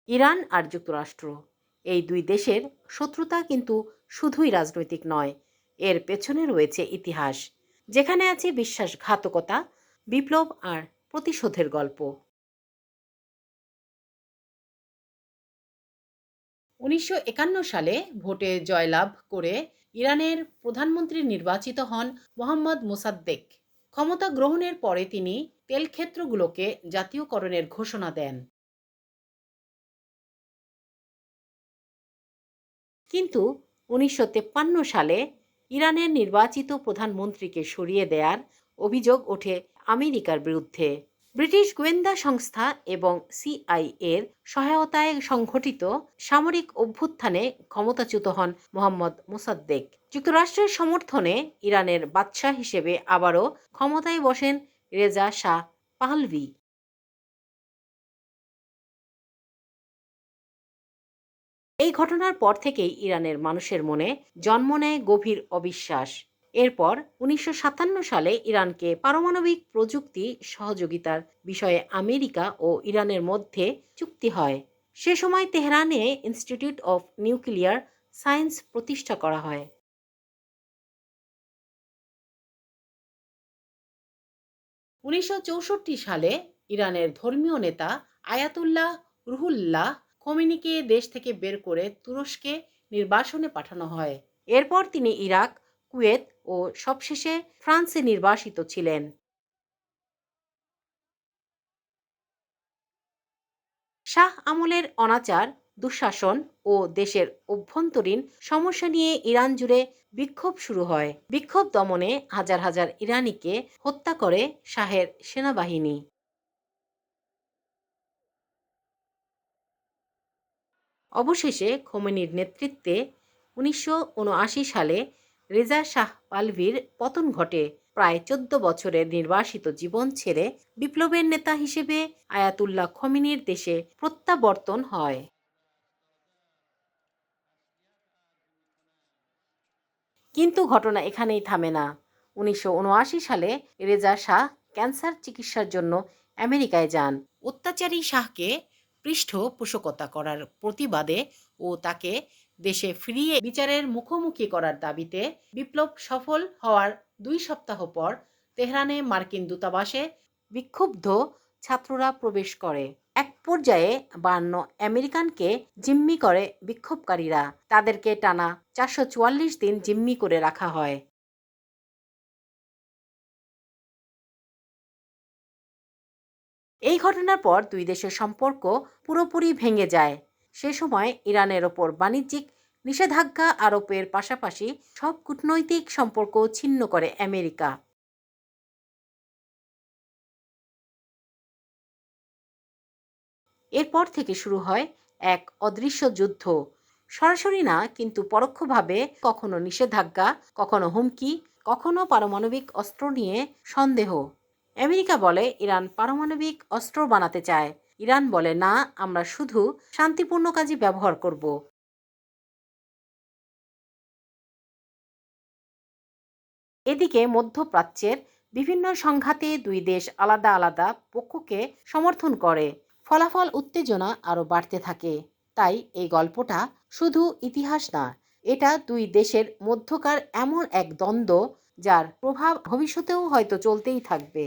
Iran আর যুক্তরাষ্ট্র, এই দুই দেশের শত্রুতা কিন্তু শুধুই রাজনৈতিক নয়, এর পেছনে রয়েছে ইতিহাস, যেখানে আছে বিশ্বাসঘাতকতা, বিপ্লব আর প্রতিশোধের গল্প। 1951 সালে ভোটে জয়লাভ করে ইরানের প্রধানমন্ত্রী নির্বাচিত হন মোহাম্মদ মোসাদ্দেক। ক্ষমতা গ্রহণের পরে তিনি তেল ক্ষেত্রগুলোকে জাতীয়করণের ঘোষণা দেন। কিন্তু 1953 সালে ইরানের নির্বাচিত প্রধানমন্ত্রীকে সরিয়ে দেওয়ার অভিযোগ ওঠে আমেরিকার বিরুদ্ধে। ব্রিটিশ গোয়েন্দা সংস্থা এবং সিআইএর সহায়তায় সংঘটিত সামরিক অভ্যুত্থানে ক্ষমতাচ্যুত হন মোহাম্মদ মোসাদ্দেক। যুক্তরাষ্ট্রের সমর্থনে ইরানের বাদশাহ হিসেবে আবারও ক্ষমতায় বসেন রেজা শাহ পাহলভি। এই ঘটনার পর থেকেই ইরানের মানুষের মনে জন্ম নেয় গভীর অবিশ্বাস। এরপর 1957 সালে ইরানকে পারমাণবিক প্রযুক্তি সহযোগিতার বিষয়ে আমেরিকা ও ইরানের মধ্যে চুক্তি হয়। সে সময় তেহরানে ইনস্টিটিউট অফ নিউক্লিয়ার সায়েন্স প্রতিষ্ঠা করা হয়। 1964 সালে ইরানের ধর্মীয় নেতা আয়াতুল্লাহ রুহুল্লাহ খোমেনিকে দেশ থেকে বের করে তুরস্কে নির্বাসনে পাঠানো হয়। এরপর তিনি ইরাক, কুয়েত ও সবশেষে ফ্রান্সে নির্বাসিত ছিলেন। শাহ আমলের অনাচার, দুঃশাসন ও দেশের অভ্যন্তরীণ সমস্যা নিয়ে ইরান জুড়ে বিক্ষোভ শুরু হয়। বিক্ষোভ দমনে হাজার হাজার ইরানিকে হত্যা করে শাহের সেনাবাহিনী। অবশেষে খোমেনির নেতৃত্বে 1979 সালে রেজা শাহ পাহলভির পতন ঘটে। প্রায় 14 বছরের নির্বাসিত জীবন ছেড়ে বিপ্লবের নেতা হিসেবে আয়াতুল্লাহ খোমেনির দেশে প্রত্যাবর্তন হয়। কিন্তু ঘটনা এখানেই থামে না। 1979 সালে রেজা শাহ ক্যান্সার চিকিৎসার জন্য আমেরিকায় যান। অত্যাচারী শাহকে পৃষ্ঠপোষকতা করার প্রতিবাদে ও তাকে দেশে ফিরিয়ে বিচারের মুখোমুখি করার দাবিতে বিপ্লব সফল হওয়ার 2 সপ্তাহ পর তেহরানে মার্কিন দূতাবাসে বিক্ষুব্ধ ছাত্ররা প্রবেশ করে। এক পর্যায়ে 52 আমেরিকানকে জিম্মি করে বিক্ষোভকারীরা। তাদেরকে টানা 444 দিন জিম্মি করে রাখা হয়। এই ঘটনার পর দুই দেশের সম্পর্ক পুরোপুরি ভেঙে যায়। সে সময় ইরানের ওপর বাণিজ্যিক নিষেধাজ্ঞা আরোপের পাশাপাশি সব কূটনৈতিক সম্পর্ক ছিন্ন করে আমেরিকা। এরপর থেকে শুরু হয় এক অদৃশ্য যুদ্ধ। সরাসরি না, কিন্তু পরোক্ষভাবে, কখনো নিষেধাজ্ঞা, কখনো হুমকি, কখনো পারমাণবিক অস্ত্র নিয়ে সন্দেহ। আমেরিকা বলে ইরান পারমাণবিক অস্ত্র বানাতে চায়। ইরান বলে না, আমরা শুধু শান্তিপূর্ণ কাজে ব্যবহার করব। এদিকে মধ্যপ্রাচ্যের বিভিন্ন সংঘাতে দুই দেশ আলাদা আলাদা পক্ষকে সমর্থন করে। ফলাফল উত্তেজনা আরও বাড়তে থাকে। তাই এই গল্পটা শুধু ইতিহাস না, এটা দুই দেশের মধ্যকার এমন এক দ্বন্দ্ব যার প্রভাব ভবিষ্যতেও হয়তো চলতেই থাকবে।